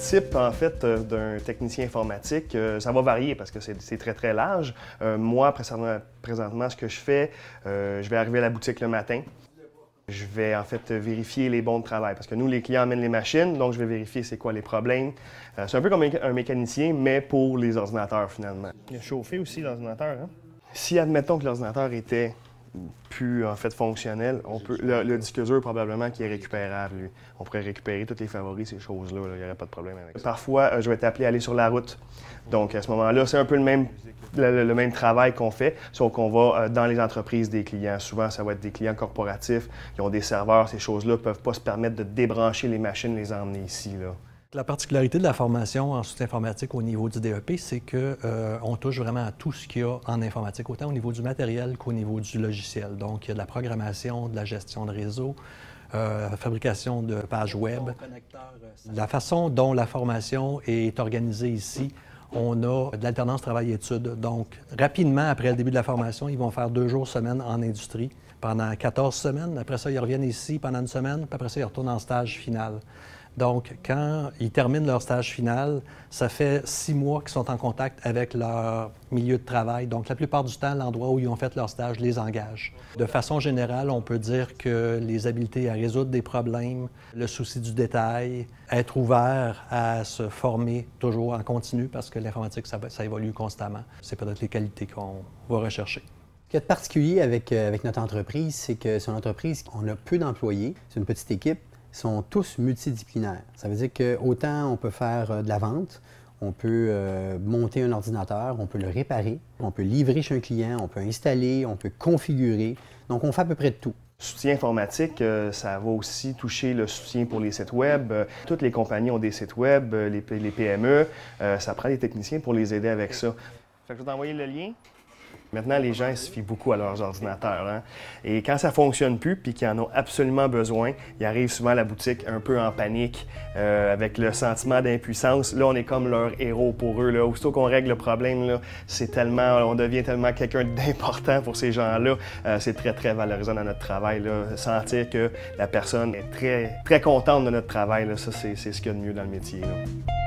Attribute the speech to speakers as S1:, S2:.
S1: types, en fait, d'un technicien informatique, ça va varier parce que c'est très, très large. Moi, présentement, ce que je fais, je vais arriver à la boutique le matin. Je vais en fait vérifier les bons de travail parce que nous, les clients amènent les machines, donc je vais vérifier c'est quoi les problèmes. C'est un peu comme un mécanicien, mais pour les ordinateurs finalement. Il a chauffé aussi l'ordinateur. Hein? Si admettons que l'ordinateur était plus en fait fonctionnel, le disque dur probablement qui est récupérable. Lui. On pourrait récupérer toutes les favoris, ces choses-là, il n'y aurait pas de problème avec ça. Parfois, je vais être appelé à aller sur la route. Donc à ce moment-là, c'est un peu le même travail qu'on fait, sauf qu'on va dans les entreprises des clients. Souvent, ça va être des clients corporatifs qui ont des serveurs, ces choses-là ne peuvent pas se permettre de débrancher les machines, les emmener ici. Là.
S2: La particularité de la formation en soutien informatique au niveau du DEP, c'est qu'on touche vraiment à tout ce qu'il y a en informatique, autant au niveau du matériel qu'au niveau du logiciel. Donc, il y a de la programmation, de la gestion de réseau, fabrication de pages web. La façon dont la formation est organisée ici, on a de l'alternance travail-études. Donc, rapidement, après le début de la formation, ils vont faire 2 jours semaine en industrie pendant 14 semaines. Après ça, ils reviennent ici pendant une semaine, puis après ça, ils retournent en stage final. Donc, quand ils terminent leur stage final, ça fait 6 mois qu'ils sont en contact avec leur milieu de travail. Donc, la plupart du temps, l'endroit où ils ont fait leur stage les engage. De façon générale, on peut dire que les habiletés à résoudre des problèmes, le souci du détail, être ouvert à se former toujours en continu parce que l'informatique, ça évolue constamment. C'est peut-être les qualités qu'on va rechercher.
S3: Ce qu'il y a de particulier avec notre entreprise, c'est que c'est une entreprise, on a peu d'employés, c'est une petite équipe. Ils sont tous multidisciplinaires. Ça veut dire qu'autant on peut faire de la vente, on peut monter un ordinateur, on peut le réparer, on peut livrer chez un client, on peut installer, on peut configurer. Donc, on fait à peu près de tout.
S1: Soutien informatique, ça va aussi toucher le soutien pour les sites web. Toutes les compagnies ont des sites web, les PME. Ça prend des techniciens pour les aider avec ça. Fait que je vais t'envoyer le lien. Maintenant, les gens ils se fient beaucoup à leurs ordinateurs. Hein? Et quand ça ne fonctionne plus et qu'ils en ont absolument besoin, ils arrivent souvent à la boutique un peu en panique, avec le sentiment d'impuissance. Là, on est comme leur héros pour eux. Là. Aussitôt qu'on règle le problème, là, on devient tellement quelqu'un d'important pour ces gens-là. C'est très, très valorisant dans notre travail. Là. Sentir que la personne est très, très contente de notre travail, là, ça, c'est ce qu'il y a de mieux dans le métier. Là.